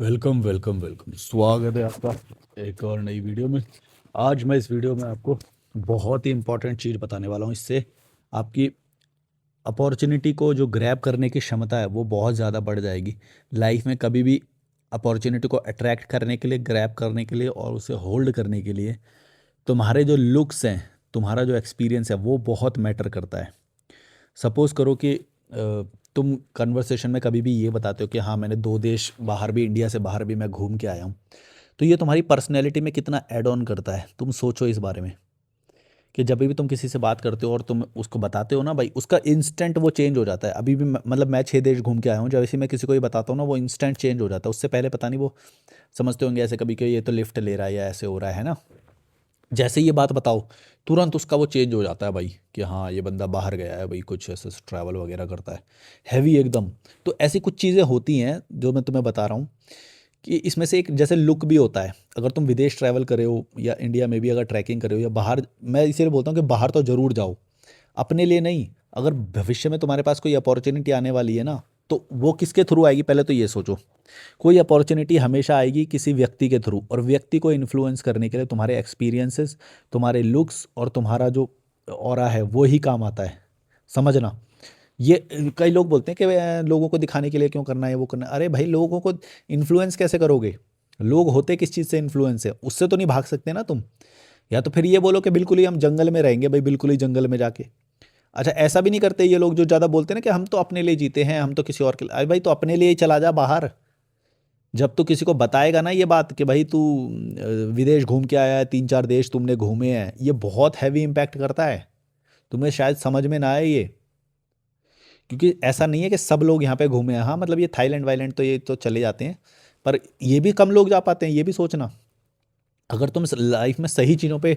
Welcome welcome welcome, स्वागत है आपका एक और नई वीडियो में। आज मैं इस वीडियो में आपको बहुत ही इम्पोर्टेंट चीज़ बताने वाला हूँ। इससे आपकी अपॉर्चुनिटी को जो ग्रैब करने की क्षमता है वो बहुत ज़्यादा बढ़ जाएगी। लाइफ में कभी भी अपॉर्चुनिटी को अट्रैक्ट करने के लिए, ग्रैब करने के लिए और उसे होल्ड करने के लिए तुम्हारे जो लुक्स हैं, तुम्हारा जो एक्सपीरियंस है वो बहुत मैटर करता है। सपोज़ करो कि तुम कन्वर्सेशन में कभी भी ये बताते हो कि हाँ, मैंने 2 देश बाहर भी, इंडिया से बाहर भी मैं घूम के आया हूँ। तो ये तुम्हारी पर्सनैलिटी में कितना ऐड ऑन करता है, तुम सोचो इस बारे में। कि जब भी तुम किसी से बात करते हो और तुम उसको बताते हो ना भाई, उसका इंस्टेंट वो चेंज हो जाता है। अभी भी मतलब मैं 6 देश घूम के आया हूँ, जब ऐसे ही मैं किसी को ये बताता हूँ ना, वो इंस्टेंट चेंज हो जाता है। उससे पहले पता नहीं वो समझते होंगे ऐसे कभी कि ये तो लिफ्ट ले रहा है या ऐसे हो रहा है ना। जैसे ही ये बात बताओ, तुरंत उसका वो चेंज हो जाता है भाई कि हाँ, ये बंदा बाहर गया है भाई, कुछ ऐसे ट्रैवल वगैरह करता है, हैवी एकदम। तो ऐसी कुछ चीज़ें होती हैं जो मैं तुम्हें बता रहा हूँ कि इसमें से एक जैसे लुक भी होता है। अगर तुम विदेश ट्रैवल करे हो या इंडिया में भी अगर ट्रैकिंग करे हो या बाहर, मैं इसीलिए बोलता हूँ कि बाहर तो ज़रूर जाओ, अपने लिए नहीं। अगर भविष्य में तुम्हारे पास कोई अपॉर्चुनिटी आने वाली है ना, तो वो किसके थ्रू आएगी, पहले तो ये सोचो। कोई अपॉर्चुनिटी हमेशा आएगी किसी व्यक्ति के थ्रू, और व्यक्ति को इन्फ्लुएंस करने के लिए तुम्हारे एक्सपीरियंसेस, तुम्हारे लुक्स और तुम्हारा जो ऑरा है वो ही काम आता है। समझना। ये कई लोग बोलते हैं कि लोगों को दिखाने के लिए क्यों करना है, वो करना है। अरे भाई, लोगों को इन्फ्लुएंस कैसे करोगे? लोग होते किस चीज़ से इन्फ्लुएंस है, उससे तो नहीं भाग सकते ना तुम। या तो फिर ये बोलो कि बिल्कुल ही हम जंगल में रहेंगे भाई, बिल्कुल ही जंगल में जाके। अच्छा, ऐसा भी नहीं करते ये लोग जो ज़्यादा बोलते हैं ना कि हम तो अपने लिए जीते हैं, हम तो किसी और के लिए। अरे भाई, तो अपने लिए ही चला जा बाहर। जब तू किसी को बताएगा ना ये बात कि भाई तू विदेश घूम के आया है, 3-4 देश तुमने घूमे हैं, ये बहुत हैवी इम्पैक्ट करता है। तुम्हें शायद समझ में ना आए ये, क्योंकि ऐसा नहीं है कि सब लोग यहाँ पे घूमे हैं। हाँ, मतलब ये थाईलैंड वाईलैंड तो ये तो चले जाते हैं, पर ये भी कम लोग जा पाते हैं, ये भी सोचना। अगर तुम लाइफ में सही चीज़ों पे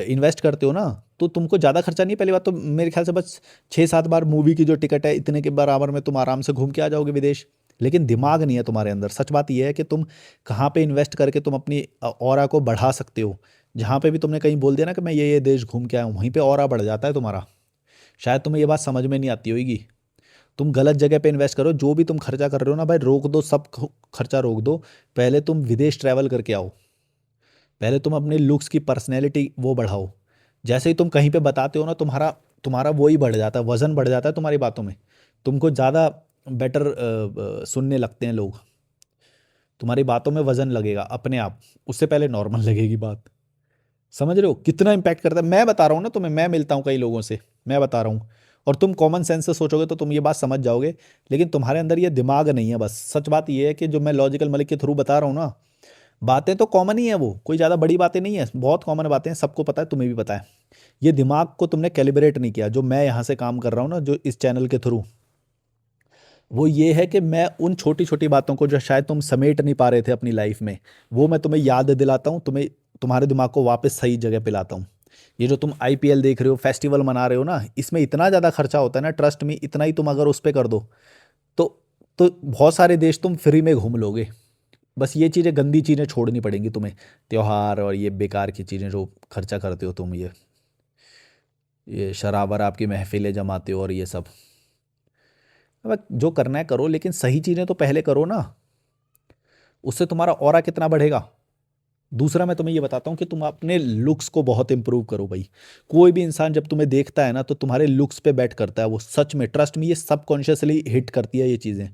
इन्वेस्ट करते हो ना, तो तुमको ज़्यादा खर्चा नहीं। पहली बात तो मेरे ख्याल से बस 6-7 बार मूवी की जो टिकट है, इतने के बराबर में तुम आराम से घूम के आ जाओगे विदेश। लेकिन दिमाग नहीं है तुम्हारे अंदर। सच बात यह है कि तुम कहाँ पे इन्वेस्ट करके तुम अपनी ऑरा को बढ़ा सकते हो। जहाँ पे भी तुमने कहीं बोल दिया ना कि मैं ये देश घूम के आया हूँ, वहीं पे ऑरा बढ़ जाता है तुम्हारा। शायद तुम्हें ये बात समझ में नहीं आती होगी। तुम गलत जगह पे इन्वेस्ट करो। जो भी तुम खर्चा कर रहे हो ना भाई, रोक दो, सब खर्चा रोक दो। पहले तुम विदेश ट्रैवल करके आओ। पहले तुम अपने लुक्स की पर्सनैलिटी वो बढ़ाओ। जैसे ही तुम कहीं पे बताते हो ना, तुम्हारा तुम्हारा वो ही बढ़ जाता है, वज़न बढ़ जाता है तुम्हारी बातों में। तुमको ज़्यादा बेटर सुनने लगते हैं लोग। तुम्हारी बातों में वज़न लगेगा अपने आप। उससे पहले नॉर्मल लगेगी बात। समझ रहे हो कितना इम्पैक्ट करता है? मैं बता रहा हूँ ना तुम्हें, मैं मिलता हूँ कई लोगों से, मैं बता रहा हूँ। और तुम कॉमन सेंस से सोचोगे तो तुम ये बात समझ जाओगे। लेकिन तुम्हारे अंदर ये दिमाग नहीं है। बस सच बात ये है कि जो मैं लॉजिकल मलिक के थ्रू बता रहा हूँ ना, बातें तो कॉमन ही है, वो कोई ज़्यादा बड़ी बातें नहीं है, बहुत कॉमन बातें हैं, सबको पता है, तुम्हें भी पता है। ये दिमाग को तुमने कैलिब्रेट नहीं किया। जो मैं यहाँ से काम कर रहा हूँ ना, जो इस चैनल के थ्रू, वो ये है कि मैं उन छोटी छोटी बातों को जो शायद तुम समेट नहीं पा रहे थे अपनी लाइफ में, वो मैं तुम्हें याद दिलाता हूँ। तुम्हें तुम्हारे दिमाग को वापस सही जगह पे लाता हूँ। ये जो तुम आईपीएल देख रहे हो, फेस्टिवल मना रहे हो ना, इसमें इतना ज़्यादा खर्चा होता है ना, ट्रस्ट में। इतना ही तुम अगर उस पर कर दो तो तो बहुत सारे देश तुम फ्री में घूम लोगे। बस ये चीज़ें, गंदी चीज़ें छोड़नी पड़ेंगी तुम्हें। त्योहार और ये बेकार की चीज़ें जो खर्चा करते हो तुम, ये शराबर आपकी महफिलें जमाते हो और ये सब। अब जो करना है करो, लेकिन सही चीज़ें तो पहले करो ना। उससे तुम्हारा ऑरा कितना बढ़ेगा। दूसरा, मैं तुम्हें ये बताता हूँ कि तुम अपने लुक्स को बहुत इंप्रूव करो भाई। कोई भी इंसान जब तुम्हें देखता है ना, तो तुम्हारे लुक्स पे बैट करता है वो। सच में, ट्रस्ट में, ये सबकॉन्शियसली हिट करती है ये चीज़ें।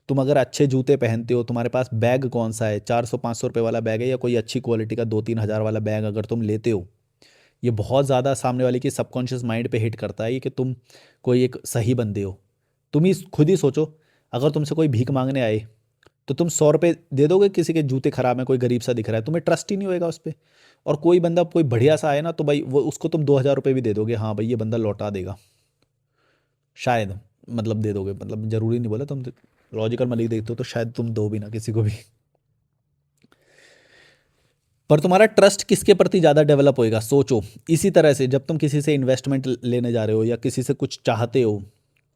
तुम अगर अच्छे जूते पहनते हो, तुम्हारे पास बैग कौन सा है, 400-500 रुपये वाला बैग है या कोई अच्छी क्वालिटी का 2-3 हज़ार वाला बैग अगर तुम लेते हो, ये बहुत ज़्यादा सामने वाले की सबकॉन्शियस माइंड पे हिट करता है ये कि तुम कोई एक सही बंदे हो। तुम ही खुद ही सोचो, अगर तुमसे कोई भीख मांगने आए, तो तुम 100 रुपये दे दोगे? किसी के जूते खराब हैं, कोई गरीब सा दिख रहा है, तुम्हें ट्रस्ट ही नहीं होएगा उस पर। और कोई बंदा कोई बढ़िया सा आए ना, तो भाई वो उसको तुम 2,000 रुपये भी दे दोगे, हाँ भाई ये बंदा लौटा देगा शायद। मतलब दे दोगे, मतलब जरूरी नहीं बोला। तुम लॉजिकल मलिक देखते हो तो शायद तुम दो भी ना किसी को भी। पर तुम्हारा ट्रस्ट किसके प्रति ज़्यादा डेवलप होएगा, सोचो। इसी तरह से जब तुम किसी से इन्वेस्टमेंट लेने जा रहे हो या किसी से कुछ चाहते हो,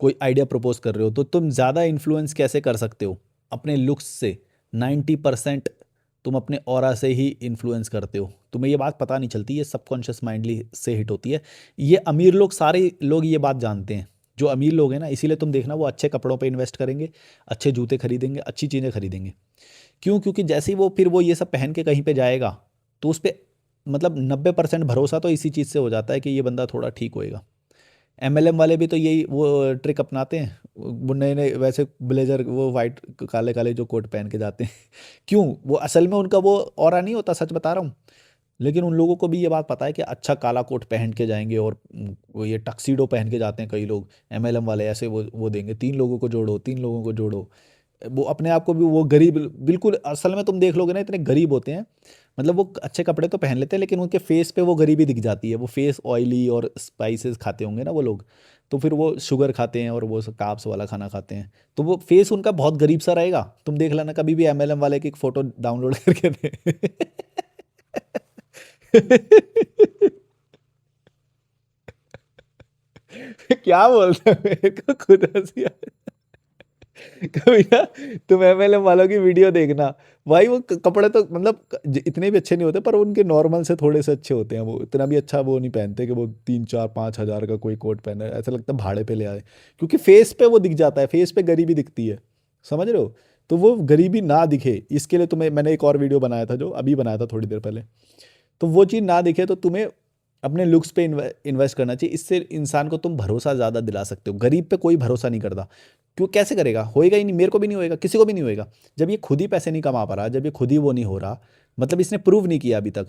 कोई आइडिया प्रपोज कर रहे हो, तो तुम ज़्यादा इन्फ्लुएंस कैसे कर सकते हो? अपने लुक्स से। 90% तुम अपने ऑरा से ही इन्फ्लुएंस करते हो। तुम्हें ये बात पता नहीं चलती, ये सबकॉन्शियस माइंडली से हिट होती है। ये अमीर लोग, सारे लोग ये बात जानते हैं। जो अमीर लोग हैं ना, इसीलिए तुम देखना वो अच्छे कपड़ों पे इन्वेस्ट करेंगे, अच्छे जूते खरीदेंगे, अच्छी चीज़ें खरीदेंगे। क्यों? क्योंकि जैसे ही वो फिर वो ये सब पहन के कहीं पे जाएगा, तो उस पे मतलब 90% भरोसा तो इसी चीज़ से हो जाता है कि ये बंदा थोड़ा ठीक होएगा। एमएलएम वाले भी तो यही वो ट्रिक अपनाते हैं। वो नए-नए वैसे ब्लेज़र वो व्हाइट काले-काले जो कोट पहन के जाते हैं। क्यों? वो असल में उनका वो ऑरा नहीं होता, सच बता रहा हूँ। लेकिन उन लोगों को भी ये बात पता है कि अच्छा काला कोट पहन के जाएँगे और वो ये टक्सीडो पहन के जाते हैं कई लोग, एमएलएम वाले ऐसे वो देंगे 3 लोगों को जोड़ो, 3 लोगों को जोड़ो। वो अपने आप को भी वो गरीब बिल्कुल असल में तुम देख लोगे ना इतने गरीब होते हैं, मतलब वो अच्छे कपड़े तो पहन लेते हैं लेकिन उनके फेस पे वो गरीबी दिख जाती है। वो फेस ऑयली और स्पाइसेस खाते होंगे ना वो लोग, तो फिर वो शुगर खाते हैं और वो कार्ब्स वाला खाना खाते हैं, तो वो फेस उनका बहुत गरीब सा रहेगा। तुम देख लेना कभी भी एमएलएम वाले की एक फ़ोटो डाउनलोड करके दे। क्या बोलते हो? मेरे को खुद हँसी आ कभी ना तुम एमएलएम वालों की वीडियो देखना, भाई वो कपड़े तो मतलब इतने भी अच्छे नहीं होते, पर उनके नॉर्मल से थोड़े से अच्छे होते हैं। वो इतना भी अच्छा वो नहीं पहनते कि वो 3 4 5 हज़ार का कोई कोट पहना है, ऐसा लगता है भाड़े पे ले आए। क्योंकि फेस पे वो दिख जाता है, फेस पे गरीबी दिखती है, समझ रहे हो? तो वो गरीबी ना दिखे इसके लिए तुम्हें मैंने एक और वीडियो बनाया था, जो अभी बनाया था थोड़ी देर पहले। तो वो चीज़ ना दिखे तो तुम्हें अपने लुक्स पे इन्वेस्ट करना चाहिए। इससे इंसान को तुम भरोसा ज़्यादा दिला सकते हो। गरीब पे कोई भरोसा नहीं करता। क्यों? कैसे करेगा? होएगा ही नहीं, मेरे को भी नहीं होएगा, किसी को भी नहीं होएगा। जब ये खुद ही पैसे नहीं कमा पा रहा, जब ये खुद ही वो नहीं हो रहा, मतलब इसने प्रूव नहीं किया अभी तक।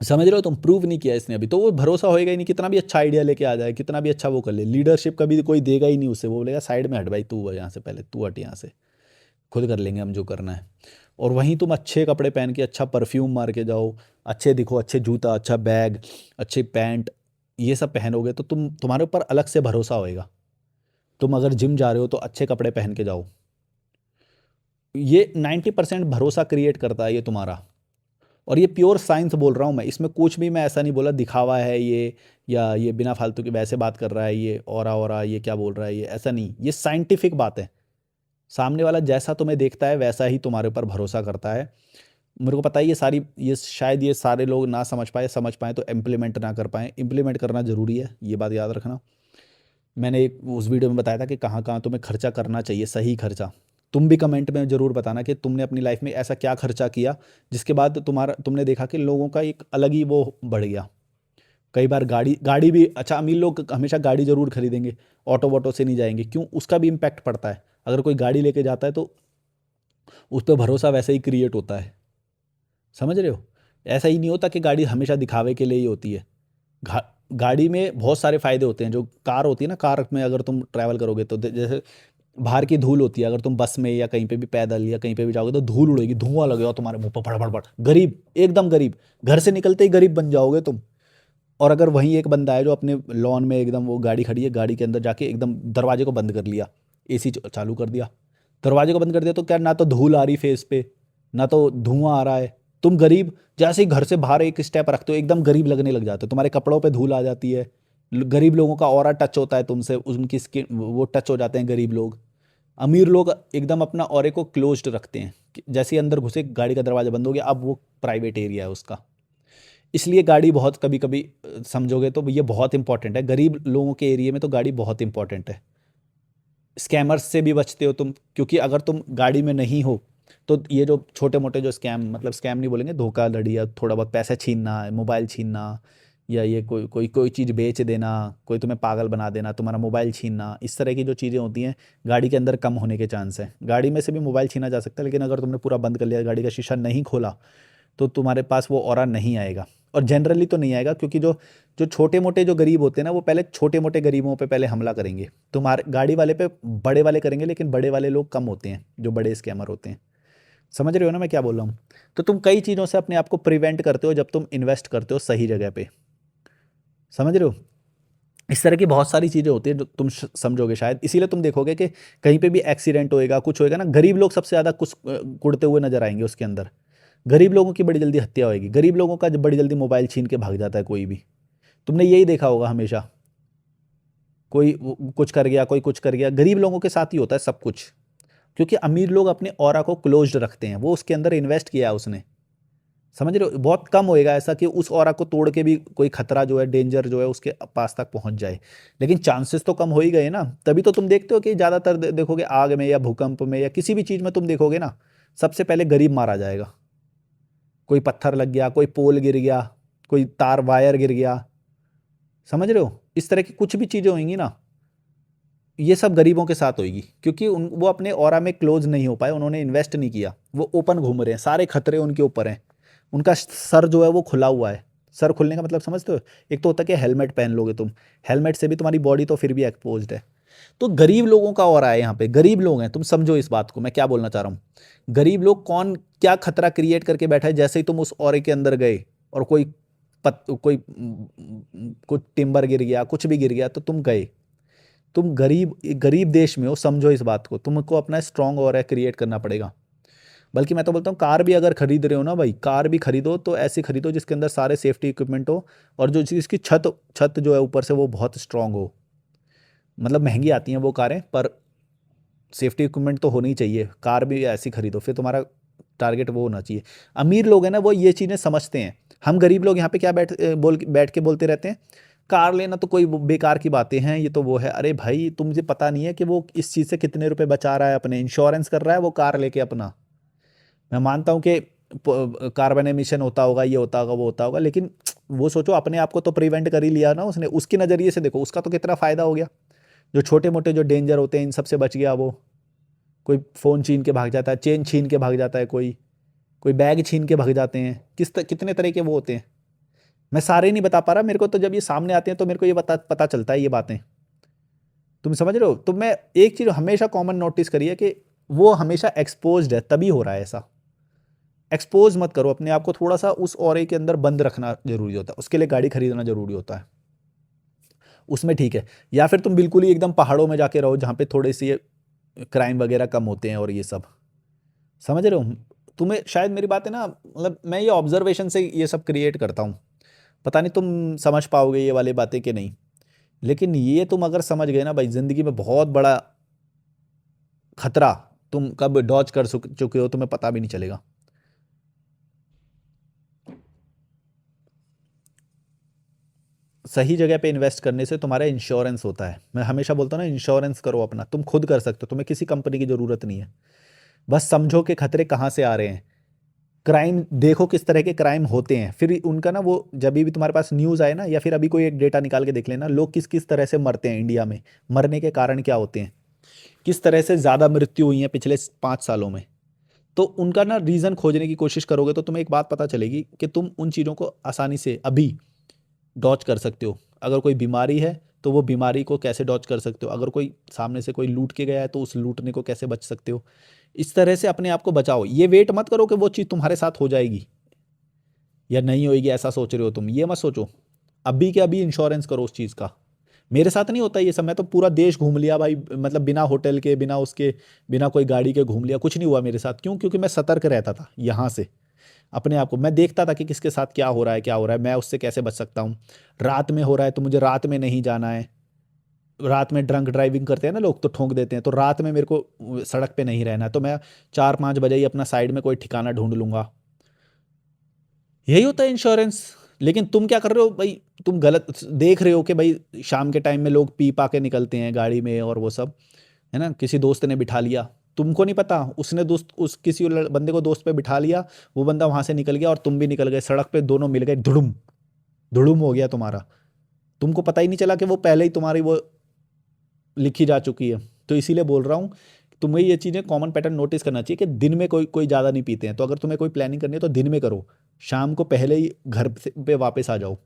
समझ रहे हो तुम? प्रूव नहीं किया इसने अभी, तो वो भरोसा होएगा ही नहीं। कितना भी अच्छा आइडिया लेके आ जाए, कितना भी अच्छा वो कर ले, लीडरशिप कभी कोई देगा ही नहीं उसे। वो बोलेगा साइड में हट भाई, तू यहाँ से, पहले तू हट यहाँ से, खुद कर लेंगे हम जो करना है। और वहीं तुम अच्छे कपड़े पहन के, अच्छा परफ्यूम मार के जाओ, अच्छे दिखो, अच्छे जूता, अच्छा बैग, अच्छे पैंट, ये सब पहनोगे तो तुम्हारे ऊपर अलग से भरोसा होएगा। तुम अगर जिम जा रहे हो तो अच्छे कपड़े पहन के जाओ। ये 90% भरोसा क्रिएट करता है ये तुम्हारा। और ये प्योर साइंस बोल रहा हूँ मैं, इसमें कुछ भी मैं ऐसा नहीं बोला दिखावा है ये, या ये बिना फालतू के वैसे बात कर रहा है ये, और ये क्या बोल रहा है ये, ऐसा नहीं। ये साइंटिफिक बात है। सामने वाला जैसा तुम्हें देखता है वैसा ही तुम्हारे ऊपर भरोसा करता है। मेरे को पता है ये शायद ये सारे लोग ना समझ पाए तो इम्प्लीमेंट ना कर पाएँ। इम्प्लीमेंट करना ज़रूरी है, ये बात याद रखना। मैंने एक उस वीडियो में बताया था कि कहाँ-कहाँ तुम्हें खर्चा करना चाहिए, सही खर्चा। तुम भी कमेंट में ज़रूर बताना कि तुमने अपनी लाइफ़ में ऐसा क्या खर्चा किया, जिसके बाद तुमने देखा कि लोगों का एक अलग ही वो बढ़ गया। कई बार गाड़ी गाड़ी भी अच्छा, अमीर लोग हमेशा गाड़ी ज़रूर खरीदेंगे, ऑटो-वोटो से नहीं जाएँगे। क्यों? उसका भी इम्पैक्ट पड़ता है। अगर कोई गाड़ी लेके जाता है तो उस पे भरोसा वैसे ही क्रिएट होता है। समझ रहे हो? ऐसा ही नहीं होता कि गाड़ी हमेशा दिखावे के लिए ही होती है। घा गाड़ी में बहुत सारे फ़ायदे होते हैं। जो कार होती है ना, कार में अगर तुम ट्रैवल करोगे तो जैसे बाहर की धूल होती है, अगर तुम बस में या कहीं पे भी पैदल या कहीं पे भी जाओगे तो धूल उड़ेगी, धुआँ लगेगा तुम्हारे मुँह पे फड़ फड़ फड़। गरीब, एकदम गरीब, घर से निकलते ही गरीब बन जाओगे तुम। और अगर वहीं एक बंदा है जो अपने लॉन में एकदम, वो गाड़ी खड़ी है, गाड़ी के अंदर जाके एकदम दरवाजे को बंद कर लिया, एसी चालू कर दिया, दरवाजे को बंद कर दिया, तो क्या ना तो धूल आ रही फेस पे, ना तो धुआं आ रहा है। तुम गरीब, जैसे ही घर से बाहर एक स्टेप रखते हो एकदम गरीब लगने लग जाते हो, तुम्हारे कपड़ों पे धूल आ जाती है। गरीब लोगों का ऑरा टच होता है तुमसे, उनकी स्किन वो टच हो जाते हैं गरीब लोग। अमीर लोग एकदम अपना ऑरे को क्लोज्ड रखते हैं, जैसे ही अंदर घुसे गाड़ी का दरवाजा बंद हो गया, अब वो प्राइवेट एरिया है उसका। इसलिए गाड़ी बहुत कभी कभी समझोगे तो ये बहुत इंपॉर्टेंट है। गरीब लोगों के एरिया में तो गाड़ी बहुत इंपॉर्टेंट है। स्कैमर्स से भी बचते हो तुम, क्योंकि अगर तुम गाड़ी में नहीं हो तो ये जो छोटे मोटे जो स्कैम, मतलब स्कैम नहीं बोलेंगे, धोखाधड़ी या थोड़ा बहुत पैसा छीनना, मोबाइल छीनना, या ये कोई कोई कोई चीज़ बेच देना, कोई तुम्हें पागल बना देना, तुम्हारा मोबाइल छीनना, इस तरह की जो चीज़ें होती हैं गाड़ी के अंदर कम होने के चांस हैं। गाड़ी में से भी मोबाइल छीना जा सकता है, लेकिन अगर तुमने पूरा बंद कर लिया, गाड़ी का शीशा नहीं खोला, तो तुम्हारे पास वो ऑरा नहीं आएगा। और जनरली तो नहीं आएगा, क्योंकि जो जो छोटे मोटे जो गरीब होते हैं ना, वो पहले छोटे मोटे गरीबों पे पहले हमला करेंगे। तुम्हारे गाड़ी वाले पे बड़े वाले करेंगे, लेकिन बड़े वाले लोग कम होते हैं जो बड़े स्कैमर होते हैं। समझ रहे हो ना मैं क्या बोल रहा हूँ? तो तुम कई चीज़ों से अपने आप को प्रिवेंट करते हो जब तुम इन्वेस्ट करते हो सही जगह पे। समझ रहे हो? इस तरह की बहुत सारी चीज़ें होती हैं जो तुम समझोगे शायद, इसीलिए तुम देखोगे कि कहीं पे भी एक्सीडेंट होएगा, कुछ होएगा ना, गरीब लोग सबसे ज़्यादा कुछ कुड़ते हुए नजर आएंगे उसके अंदर। गरीब लोगों की बड़ी जल्दी हत्या होएगी, गरीब लोगों का बड़ी जल्दी मोबाइल छीन के भाग जाता है कोई भी। तुमने यही देखा होगा हमेशा, कोई कुछ कर गया, कोई कुछ कर गया, गरीब लोगों के साथ ही होता है सब कुछ। क्योंकि अमीर लोग अपने ऑरा को क्लोज्ड रखते हैं, वो उसके अंदर इन्वेस्ट किया है उसने। समझ रहे हो? बहुत कम होएगा ऐसा कि उस ऑरा को तोड़ के भी कोई खतरा जो है, डेंजर जो है उसके पास तक पहुंच जाए। लेकिन चांसेस तो कम हो ही गए ना। तभी तो तुम देखते हो कि ज़्यादातर देखोगे आग में या भूकंप में या किसी भी चीज़ में तुम देखोगे ना, सबसे पहले गरीब मारा जाएगा। कोई पत्थर लग गया, कोई पोल गिर गया, कोई तार वायर गिर गया, समझ रहे हो? इस तरह की कुछ भी चीज़ें होंगी ना, ये सब गरीबों के साथ होगी, क्योंकि वो अपने ऑरा में क्लोज नहीं हो पाए, उन्होंने इन्वेस्ट नहीं किया, वो ओपन घूम रहे हैं, सारे खतरे उनके ऊपर हैं। उनका सर जो है वो खुला हुआ है। सर खुलने का मतलब समझते हो? एक तो होता है कि हेलमेट पहन लोगे तुम, हेलमेट से भी तुम्हारी बॉडी तो फिर भी एक्सपोज्ड है। तो गरीब लोगों का ऑरा है यहाँ पे, गरीब लोग हैं, तुम समझो इस बात को मैं क्या बोलना चाह रहा हूँ। गरीब लोग कौन क्या खतरा क्रिएट करके बैठा है, जैसे ही तुम उस ऑरे के अंदर गए और कोई कुछ टिम्बर गिर गया, कुछ भी गिर गया, तो तुम गए। तुम गरीब गरीब देश में हो, समझो इस बात को, तुमको अपना स्ट्रांग ऑरा क्रिएट करना पड़ेगा। बल्कि मैं तो बोलता हूँ कार भी अगर खरीद रहे हो ना भाई, कार भी खरीदो तो ऐसी खरीदो जिसके अंदर सारे सेफ्टी इक्विपमेंट हो, और जो जिसकी छत छत जो है ऊपर से वो बहुत स्ट्रांग हो। मतलब महंगी आती हैं वो कारें, पर सेफ्टी इक्विपमेंट तो होनी ही चाहिए। कार भी ऐसी खरीदो, फिर तुम्हारा टारगेट वो होना चाहिए। अमीर लोग हैं ना, वो ये चीज़ें समझते हैं। हम गरीब लोग यहाँ पे क्या बैठ के बोलते रहते हैं, कार लेना तो कोई बेकार की बातें हैं, ये तो वो है। अरे भाई, तुझे पता नहीं है कि वो इस चीज़ से कितने रुपए बचा रहा है, अपने इंश्योरेंस कर रहा है वो कार लेके अपना। मैं मानता हूँ कि कार्बन एमिशन होता होगा, ये होता होगा, वो होता होगा, लेकिन वो सोचो अपने आप को तो प्रिवेंट कर ही लिया ना उसने। उसके नज़रिए से देखो, उसका तो कितना फ़ायदा हो गया। जो छोटे मोटे जो डेंजर होते हैं इन सब से बच गया वो। कोई फ़ोन छीन के भाग जाता है, चेन छीन के भाग जाता है, कोई कोई बैग छीन के भाग जाते हैं, कितने तरह के वो होते हैं। मैं सारे नहीं बता पा रहा, मेरे को तो जब ये सामने आते हैं तो मेरे को ये पता चलता है ये बातें। तुम समझ रहे हो? तो मैं एक चीज़ हमेशा कॉमन नोटिस करिए कि वो हमेशा एक्सपोज्ड है, तभी हो रहा है ऐसा। एक्सपोज मत करो अपने आप को, थोड़ा सा उस ऑरे के अंदर बंद रखना जरूरी होता है। उसके लिए गाड़ी खरीदना जरूरी होता है, उसमें ठीक है। या फिर तुम बिल्कुल ही एकदम पहाड़ों में जाके रहो जहाँ पे थोड़े से क्राइम वगैरह कम होते हैं और ये सब, समझ रहे हो? तुम्हें शायद मेरी बात है ना, मतलब मैं ये ऑब्जर्वेशन से ये सब क्रिएट करता हूँ। पता नहीं तुम समझ पाओगे ये वाली बातें कि नहीं, लेकिन ये तुम अगर समझ गए ना भाई, जिंदगी में बहुत बड़ा खतरा तुम कब डॉज कर चुके हो तुम्हें पता भी नहीं चलेगा। सही जगह पे इन्वेस्ट करने से तुम्हारा इंश्योरेंस होता है। मैं हमेशा बोलता हूँ ना, इंश्योरेंस करो अपना, तुम खुद कर सकते हो, तुम्हें किसी कंपनी की ज़रूरत नहीं है। बस समझो कि खतरे कहाँ से आ रहे हैं। क्राइम देखो, किस तरह के क्राइम होते हैं, फिर उनका ना वो जब भी तुम्हारे पास न्यूज़ आए ना, या फिर अभी कोई एक डेटा निकाल के देख लेना, लोग किस किस तरह से मरते हैं इंडिया में, मरने के कारण क्या होते हैं, किस तरह से ज़्यादा मृत्यु हुई है पिछले 5 सालों में। तो उनका ना रीज़न खोजने की कोशिश करोगे तो तुम्हें एक बात पता चलेगी कि तुम उन चीज़ों को आसानी से अभी डॉज कर सकते हो। अगर कोई बीमारी है तो वो बीमारी को कैसे डॉज कर सकते हो, अगर कोई सामने से कोई लूट के गया है तो उस लूटने को कैसे बच सकते हो। इस तरह से अपने आप को बचाओ। ये वेट मत करो कि वो चीज़ तुम्हारे साथ हो जाएगी या नहीं होएगी, ऐसा सोच रहे हो तुम, ये मत सोचो। अभी के अभी इंश्योरेंस करो उस चीज़ का। मेरे साथ नहीं होता ये सब, मैं तो पूरा देश घूम लिया भाई, मतलब बिना होटल के, बिना उसके, बिना कोई गाड़ी के घूम लिया, कुछ नहीं हुआ मेरे साथ। क्यों? क्योंकि मैं सतर्क रहता था यहाँ से। अपने आप को मैं देखता था कि किसके साथ क्या हो रहा है, क्या हो रहा है, मैं उससे कैसे बच सकता हूँ। रात में हो रहा है तो मुझे रात में नहीं जाना है। रात में ड्रंक ड्राइविंग करते हैं ना लोग, तो ठोंक देते हैं, तो रात में मेरे को सड़क पे नहीं रहना है, तो मैं 4-5 बजे ही अपना साइड में कोई ठिकाना ढूंढ लूंगा। यही होता है इंश्योरेंस। लेकिन तुम क्या कर रहे हो भाई, तुम गलत देख रहे हो कि भाई शाम के टाइम में लोग पी पा के निकलते हैं गाड़ी में और वो सब, है ना, किसी दोस्त ने बिठा लिया, तुमको नहीं पता, उसने दोस्त उस किसी बंदे को दोस्त पे बिठा लिया, वो बंदा वहां से निकल गया और तुम भी निकल गए, सड़क पे दोनों मिल गए, धुड़ुम धुड़ुम हो गया तुम्हारा। तुमको पता ही नहीं चला कि वो पहले ही तुम्हारी वो लिखी जा चुकी है। तो इसीलिए बोल रहा हूँ, तुम्हें ये चीज़ें कॉमन पैटर्न नोटिस करना चाहिए कि दिन में कोई कोई ज़्यादा नहीं पीते हैं, तो अगर तुम्हें कोई प्लानिंग करनी है तो दिन में करो, शाम को पहले ही घर पे वापस आ जाओ।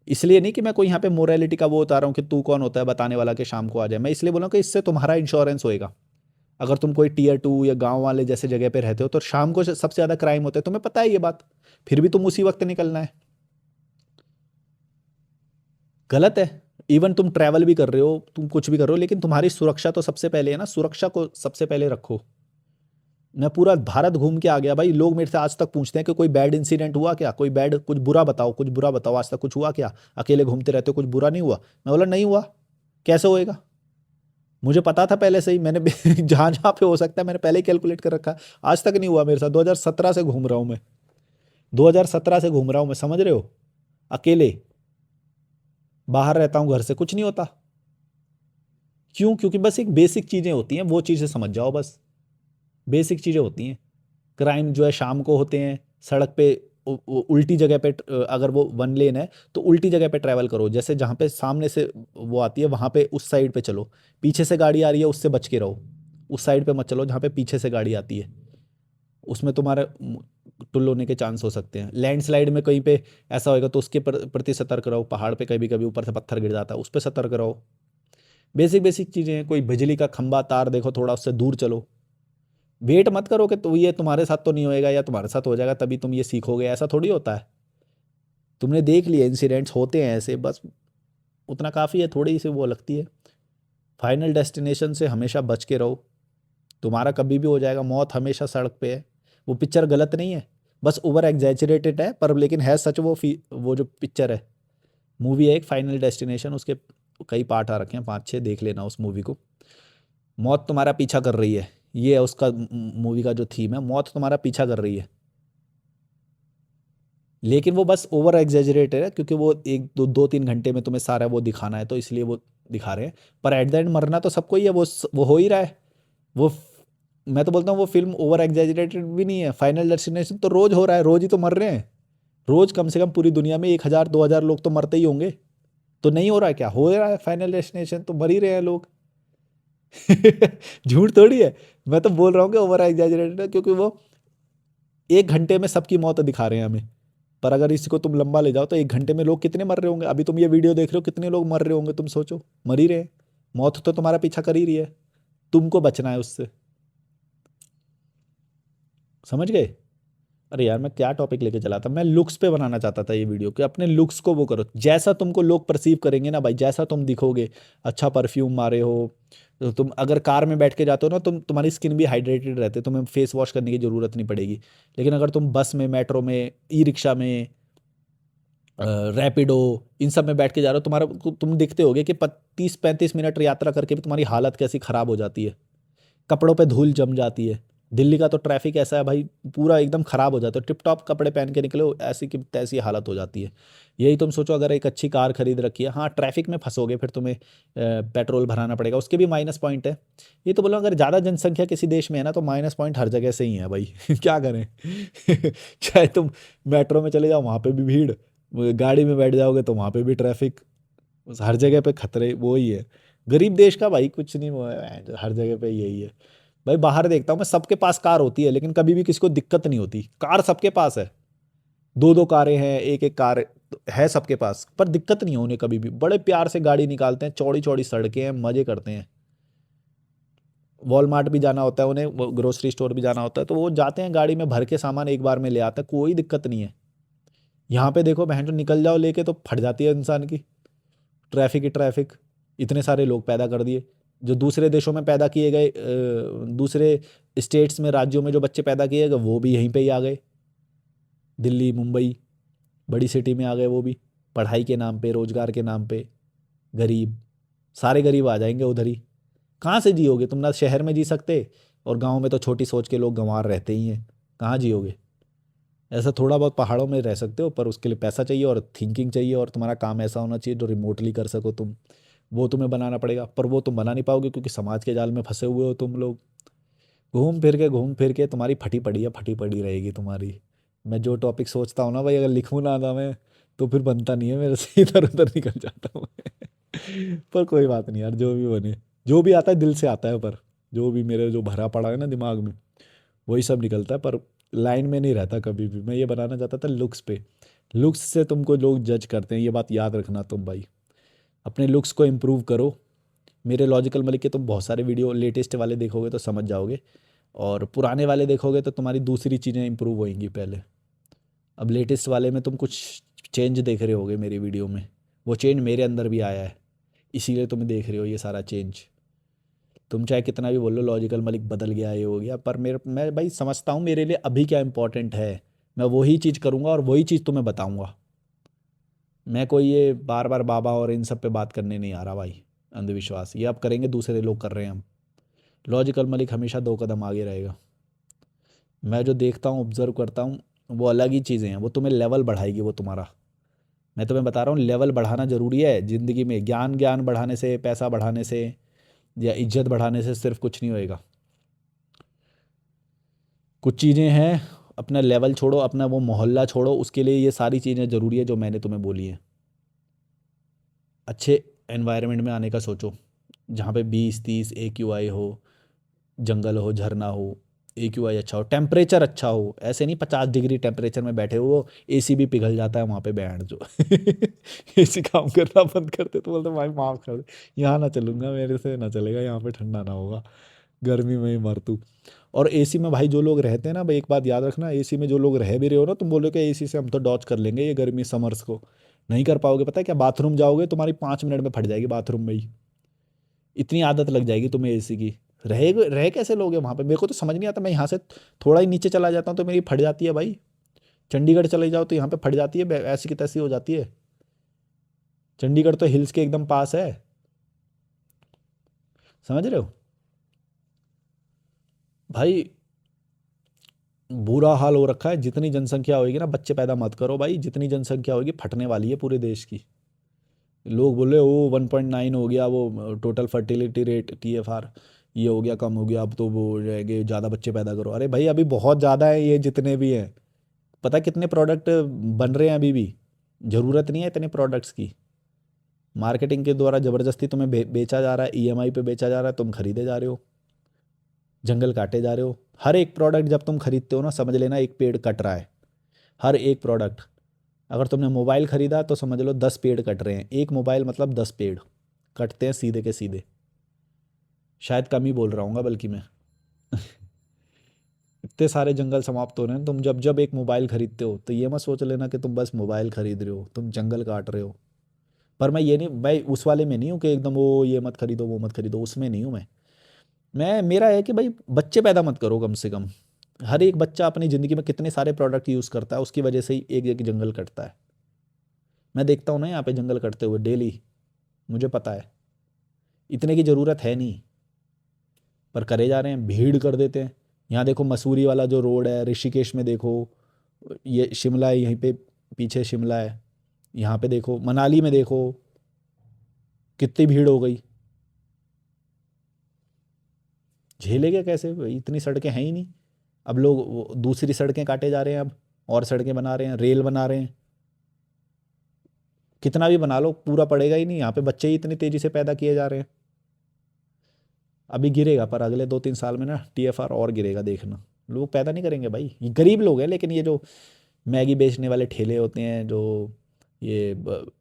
इसलिए नहीं कि मैं कोई यहाँ पे मोरालिटी का वो उतार रहा हूँ कि तू कौन होता है बताने वाला कि शाम को आ जाए, मैं इसलिए बोल रहा हूँ कि इससे तुम्हारा इंश्योरेंस होएगा। अगर तुम कोई टीयर 2 या गांव वाले जैसे जगह पे रहते हो तो शाम को सबसे ज़्यादा क्राइम होते हैं, तुम्हें पता है ये बात, फिर भी तुम उसी वक्त निकलना है। गलत है। इवन तुम ट्रैवल भी कर रहे हो, तुम कुछ भी कर रहे हो, लेकिन तुम्हारी सुरक्षा तो सबसे पहले है ना, सुरक्षा को सबसे पहले रखो। मैं पूरा भारत घूम के आ गया भाई, लोग मेरे से आज तक पूछते हैं कि कोई बैड इंसिडेंट हुआ क्या, कोई बैड, कुछ बुरा बताओ, कुछ बुरा बताओ, आज तक कुछ हुआ क्या, अकेले घूमते रहते हो, कुछ बुरा नहीं हुआ। मैं बोला नहीं हुआ। कैसे होएगा? मुझे पता था पहले से ही, मैंने जहाँ जहाँ पे हो सकता है मैंने पहले ही कैलकुलेट कर रखा। आज तक नहीं हुआ मेरे साथ, 2017 से घूम रहा हूँ मैं। 2017 से घूम रहा हूँ मैं, समझ रहे हो, अकेले, बाहर रहता हूँ घर से, कुछ नहीं होता। क्यों? क्योंकि बस एक बेसिक चीज़ें होती हैं, वो चीज़ें समझ जाओ बस। बेसिक चीज़ें होती हैं। क्राइम जो है शाम को होते हैं, सड़क पे उल्टी जगह पे, अगर वो वन लेन है तो उल्टी जगह पे ट्रैवल करो, जैसे जहाँ पे सामने से वो आती है वहाँ पे उस साइड पे चलो, पीछे से गाड़ी आ रही है उससे बच के रहो, उस साइड पे मत चलो जहाँ पे पीछे से गाड़ी आती है, उसमें तुम्हारे टुल होने के चांस हो सकते हैं। लैंडस्लाइड में कहीं पे ऐसा होएगा तो उसके प्रति सतर्क रहो, पहाड़ पे कभी कभी ऊपर से पत्थर गिर जाता है उस पर सतर्क रहो। बेसिक बेसिक चीज़ें हैं, कोई बिजली का खंभा तार देखो थोड़ा उससे दूर चलो। वेट मत करो कि तो ये तुम्हारे साथ तो नहीं होएगा या तुम्हारे साथ हो जाएगा तभी तुम ये सीखोगे, ऐसा थोड़ी होता है। तुमने देख लिया इंसिडेंट्स होते हैं ऐसे, बस उतना काफ़ी है, थोड़ी सी वो लगती है। फाइनल डेस्टिनेशन से हमेशा बच के रहो, तुम्हारा कभी भी हो जाएगा, मौत हमेशा सड़क पे है। वो पिक्चर गलत नहीं है, बस ओवर एग्जैजरेटेड है, पर लेकिन है सच वो जो पिक्चर है, मूवी है एक फाइनल डेस्टिनेशन, उसके कई पार्ट आ रखे हैं, 5-6, देख लेना उस मूवी को। मौत तुम्हारा पीछा कर रही है, ये है उसका मूवी का जो थीम है, मौत तुम्हारा पीछा कर रही है। लेकिन वो बस ओवर एग्जैजरेटेड है क्योंकि वो 1-2-3 घंटे में तुम्हें सारा वो दिखाना है तो इसलिए वो दिखा रहे हैं। पर एट द एंड मरना तो सबको ही है, वो हो ही रहा है। वो मैं तो बोलता हूँ वो फिल्म ओवर एग्जैजरेटेड भी नहीं है। फाइनल डेस्टिनेशन तो रोज हो रहा है, रोज ही तो मर रहे हैं। रोज कम से कम पूरी दुनिया में 1,000-2,000 लोग तो मरते ही होंगे। तो नहीं हो रहा है क्या? हो रहा है, फाइनल डेस्टिनेशन तो मर ही रहे हैं लोग। झूठ थोड़ी है। मैं तो बोल रहा हूँ कि ओवर एग्जैजरेटेड है क्योंकि वो 1 घंटे में सबकी मौत दिखा रहे हैं हमें। पर अगर इसको तुम लंबा ले जाओ तो 1 घंटे में लोग कितने मर रहे होंगे? अभी तुम ये वीडियो देख रहे हो, कितने लोग मर रहे होंगे तुम सोचो। मर ही रहे हैं। मौत तो तुम्हारा पीछा कर ही रही है, तुमको बचना है उससे। समझ गए? अरे यार मैं क्या टॉपिक लेके चला था, मैं लुक्स पे बनाना चाहता था ये वीडियो, कि अपने लुक्स को वो करो, जैसा तुमको लोग परसीव करेंगे ना भाई, जैसा तुम दिखोगे। अच्छा परफ्यूम मारे हो तो तुम अगर कार में बैठ के जाते हो ना, तुम्हारी स्किन भी हाइड्रेटेड रहती है, तुम्हें फेस वॉश करने की ज़रूरत नहीं पड़ेगी। लेकिन अगर तुम बस में, मेट्रो में, ई रिक्शा में, रैपिडो, इन सब में बैठ के जा रहे हो, तुम दिखते होगे कि 30-35 मिनट यात्रा करके भी तुम्हारी हालत कैसी ख़राब हो जाती है, कपड़ों पे धूल जम जाती है। दिल्ली का तो ट्रैफिक ऐसा है भाई, पूरा एकदम ख़राब हो जाता है। टिप टॉप कपड़े पहन के निकलो, ऐसी की तैसी हालत हो जाती है। यही तुम सोचो अगर एक अच्छी कार खरीद रखी है, हाँ ट्रैफिक में फंसोगे, फिर तुम्हें पेट्रोल भराना पड़ेगा, उसके भी माइनस पॉइंट है। ये तो बोलो अगर ज़्यादा जनसंख्या किसी देश में है ना तो माइनस पॉइंट हर जगह से ही है भाई। क्या करें? चाहे तुम मेट्रो में चले जाओ वहाँ पे भी भीड़, गाड़ी में बैठ जाओगे तो वहाँ पे भी ट्रैफिक, हर जगह पे खतरे वो ही है। गरीब देश का भाई कुछ नहीं वो है, हर जगह पे यही है। भाई बाहर देखता हूँ मैं, सबके पास कार होती है लेकिन कभी भी किसी को दिक्कत नहीं होती। कार सबके पास है, 2-2 कारें हैं, एक-एक कार है सबके पास, पर दिक्कत नहीं है उन्हें कभी भी। बड़े प्यार से गाड़ी निकालते हैं, चौड़ी-चौड़ी सड़कें हैं, मज़े करते हैं। वॉलमार्ट भी जाना होता है उन्हें, वो ग्रोसरी स्टोर भी जाना होता है, तो वो जाते हैं गाड़ी में भर के सामान एक बार में ले आते हैं, कोई दिक्कत नहीं है। यहाँ पे देखो बहन जो निकल जाओ लेके तो फट जाती है इंसान की। ट्रैफिक ही ट्रैफिक, इतने सारे लोग पैदा कर दिए। जो दूसरे देशों में पैदा किए गए, दूसरे स्टेट्स में, राज्यों में जो बच्चे पैदा किए गए वो भी यहीं पे ही आ गए। दिल्ली, मुंबई, बड़ी सिटी में आ गए वो भी, पढ़ाई के नाम पे, रोजगार के नाम पे। गरीब, सारे गरीब आ जाएंगे उधर ही। कहाँ से जियोगे तुम? ना शहर में जी सकते, और गांव में तो छोटी सोच के लोग गंवार रहते ही हैं, कहाँ जियोगे? ऐसा थोड़ा बहुत पहाड़ों में रह सकते हो, पर उसके लिए पैसा चाहिए और थिंकिंग चाहिए, और तुम्हारा काम ऐसा होना चाहिए जो रिमोटली कर सको तुम। वो तुम्हें बनाना पड़ेगा, पर वो तुम बना नहीं पाओगे क्योंकि समाज के जाल में फंसे हुए हो तुम लोग। घूम फिर के तुम्हारी फटी पड़ी है, फटी पड़ी रहेगी तुम्हारी। मैं जो टॉपिक सोचता हूँ ना भाई, अगर लिखूँ ना ना मैं, तो फिर बनता नहीं है मेरे से, इधर उधर निकल जाता हूँ मैं। पर कोई बात नहीं यार, जो भी बने, जो भी आता है दिल से आता है, पर जो भी मेरे जो भरा पड़ा है ना दिमाग में, वही सब निकलता है, पर लाइन में नहीं रहता कभी भी। मैं ये बनाना चाहता था लुक्स पे। लुक्स से तुमको लोग जज करते हैं, ये बात याद रखना तुम भाई। अपने लुक्स को इम्प्रूव करो। मेरे लॉजिकल मलिक के तुम बहुत सारे वीडियो लेटेस्ट वाले देखोगे तो समझ जाओगे, और पुराने वाले देखोगे तो तुम्हारी दूसरी चीज़ें इंप्रूव होएंगी पहले। अब लेटेस्ट वाले में तुम कुछ चेंज देख रहे होगे मेरी वीडियो में, वो चेंज मेरे अंदर भी आया है, इसीलिए तुम देख रहे हो ये सारा चेंज। तुम चाहे कितना भी बोलो लॉजिकल मलिक बदल गया, ये हो गया, पर मैं भाई समझता हूँ मेरे लिए अभी क्या इंपॉर्टेंट है। मैं वही चीज़ करूँगा और वही चीज़ तुम्हें बताऊँगा। मैं कोई ये बार बार बाबा और इन सब पे बात करने नहीं आ रहा भाई। अंधविश्वास ये अब करेंगे, दूसरे लोग कर रहे हैं हम। लॉजिकल मलिक हमेशा 2 कदम आगे रहेगा। मैं जो देखता हूँ, ऑब्जर्व करता हूँ, वो अलग ही चीज़ें हैं, वो तुम्हें लेवल बढ़ाएगी वो तुम्हारा। मैं तुम्हें बता रहा हूँ लेवल बढ़ाना ज़रूरी है ज़िंदगी में। ज्ञान ज्ञान बढ़ाने से, पैसा बढ़ाने से या इज्जत बढ़ाने से सिर्फ कुछ नहीं होएगा। कुछ चीज़ें हैं, अपना लेवल छोड़ो, अपना वो मोहल्ला छोड़ो, उसके लिए ये सारी चीज़ें ज़रूरी है जो मैंने तुम्हें बोली हैं। अच्छे एनवायरनमेंट में आने का सोचो, जहाँ पे 20-30 AQI हो, जंगल हो, झरना हो, AQI अच्छा हो, टेम्परेचर अच्छा हो। ऐसे नहीं 50 डिग्री टेम्परेचर में बैठे हो, AC भी पिघल जाता है वहाँ पे, बैंड जो AC काम करना बंद करते तो बोलते भाई माफ़ कर दे, यहाँ ना चलूँगा, मेरे से ना चलेगा, यहाँ पे ठंडा ना होगा, गर्मी में ही मर तू। और AC में भाई जो लोग रहते हैं ना भाई, एक बात याद रखना, AC में जो लोग रह भी रहे हो ना, तुम बोलोगे AC से हम तो डॉच कर लेंगे ये गर्मी समर्स को, नहीं कर पाओगे। पता है क्या, बाथरूम जाओगे तुम्हारी 5 मिनट में फट जाएगी बाथरूम में ही, इतनी आदत लग जाएगी तुम्हें AC की। रह कैसे लोगे वहाँ पे, मेरे को तो समझ नहीं आता। मैं यहाँ से थोड़ा ही नीचे चला जाता हूँ तो मेरी फट जाती है भाई। चंडीगढ़ चले जाओ तो यहाँ पे फट जाती है, ऐसी की तैसी हो जाती है। चंडीगढ़ तो हिल्स के एकदम पास है, समझ रहे हो भाई। बुरा हाल हो रखा है। जितनी जनसंख्या होगी ना, बच्चे पैदा मत करो भाई, जितनी जनसंख्या होगी फटने वाली है पूरे देश की। लोग बोले ओ 1.9 हो गया वो टोटल फर्टिलिटी रेट, TFR ये हो गया, कम हो गया, अब तो वो हो जाएंगे, ज़्यादा बच्चे पैदा करो। अरे भाई अभी बहुत ज़्यादा है ये जितने भी हैं। पता है कितने प्रोडक्ट बन रहे हैं अभी भी, ज़रूरत नहीं है इतने प्रोडक्ट्स की। मार्केटिंग के द्वारा ज़बरदस्ती तुम्हें बेचा जा रहा है, EMI पे बेचा जा रहा है, तुम खरीदे जा रहे हो, जंगल काटे जा रहे हो। हर एक प्रोडक्ट जब तुम खरीदते हो ना, समझ लेना एक पेड़ कट रहा है, हर एक प्रोडक्ट। अगर तुमने मोबाइल खरीदा तो समझ लो 10 पेड़ कट रहे हैं, एक मोबाइल मतलब 10 पेड़ कटते हैं सीधे के सीधे। शायद कम ही बोल रहा हूँ बल्कि मैं इतने सारे जंगल समाप्त हो रहे हैं। तुम जब जब एक मोबाइल खरीदते हो तो ये मत सोच लेना कि तुम बस मोबाइल खरीद रहे हो, तुम जंगल काट रहे हो। पर मैं ये नहीं, मैं उस वाले में नहीं हूँ कि एकदम वो ये मत खरीदो वो मत खरीदो, उसमें नहीं हूँ मैं मेरा है कि भाई बच्चे पैदा मत करो कम से कम। हर एक बच्चा अपनी ज़िंदगी में कितने सारे प्रोडक्ट यूज़ करता है, उसकी वजह से ही एक एक जंगल कटता है। मैं देखता हूँ ना यहाँ पे जंगल कटते हुए डेली, मुझे पता है इतने की ज़रूरत है नहीं, पर करे जा रहे हैं, भीड़ कर देते हैं। यहाँ देखो मसूरी वाला जो रोड है, ऋषिकेश में देखो, ये शिमला है यहीं पे, पीछे शिमला है, यहाँ पे देखो, मनाली में देखो कितनी भीड़ हो गई। झेलेंगे कैसे भाई, इतनी सड़कें हैं ही नहीं। अब लोग दूसरी सड़कें काटे जा रहे हैं, अब और सड़कें बना रहे हैं, रेल बना रहे हैं। कितना भी बना लो पूरा पड़ेगा ही नहीं, यहाँ पे बच्चे ही इतनी तेज़ी से पैदा किए जा रहे हैं। अभी गिरेगा पर अगले 2-3 साल में ना TFR और गिरेगा, देखना। लोग पैदा नहीं करेंगे भाई, ये गरीब लोग हैं। लेकिन ये जो मैगी बेचने वाले ठेले होते हैं, जो ये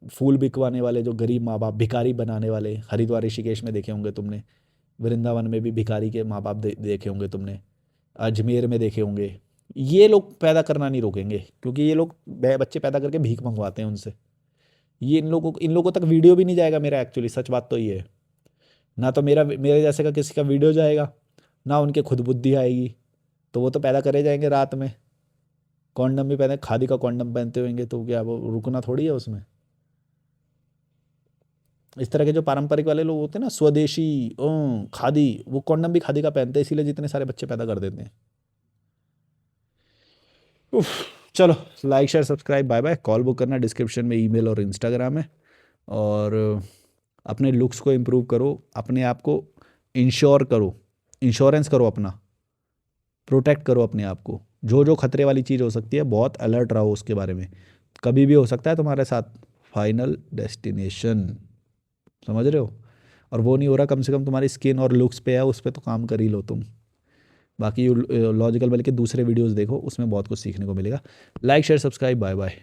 फूल बिकवाने वाले, जो गरीब माँ बाप भिखारी बनाने वाले, हरिद्वार ऋषिकेश में देखे होंगे तुमने, वृंदावन में भी भिखारी के माँ बाप देखे होंगे तुमने, अजमेर में देखे होंगे। ये लोग पैदा करना नहीं रोकेंगे, क्योंकि ये लोग बच्चे पैदा करके भीख मंगवाते हैं उनसे। ये इन लोगों तक वीडियो भी नहीं जाएगा मेरा, एक्चुअली सच बात तो ये है। ना तो मेरे जैसे का किसी का वीडियो जाएगा, ना उनके खुद बुद्धि आएगी। तो वो तो पैदा करे जाएंगे रात में, कॉन्डम भी पहने, खादी का कॉन्डम पहनते होंगे, तो क्या वो रुकना थोड़ी है उसमें। इस तरह के जो पारंपरिक वाले लोग होते हैं ना, स्वदेशी, खादी, वो कॉन्डम भी खादी का पहनते हैं, इसीलिए जितने सारे बच्चे पैदा कर देते हैं। उफ, चलो, like share subscribe, bye bye. Call book करना डिस्क्रिप्शन में, ईमेल और इंस्टाग्राम है। और अपने लुक्स को इम्प्रूव करो, अपने आप को इंश्योर करो, इंश्योरेंस करो अपना, प्रोटेक्ट करो अपने आप को। जो जो खतरे वाली चीज़ हो सकती है, बहुत अलर्ट रहो उसके बारे में, कभी भी हो सकता है तुम्हारे साथ। फाइनल डेस्टिनेशन, समझ रहे हो। और वो नहीं हो रहा, कम से कम तुम्हारी स्किन और लुक्स पे है, उस पे तो काम कर ही लो तुम। बाकी लॉजिकल बल्कि दूसरे वीडियोस देखो, उसमें बहुत कुछ सीखने को मिलेगा। Like share subscribe, bye bye.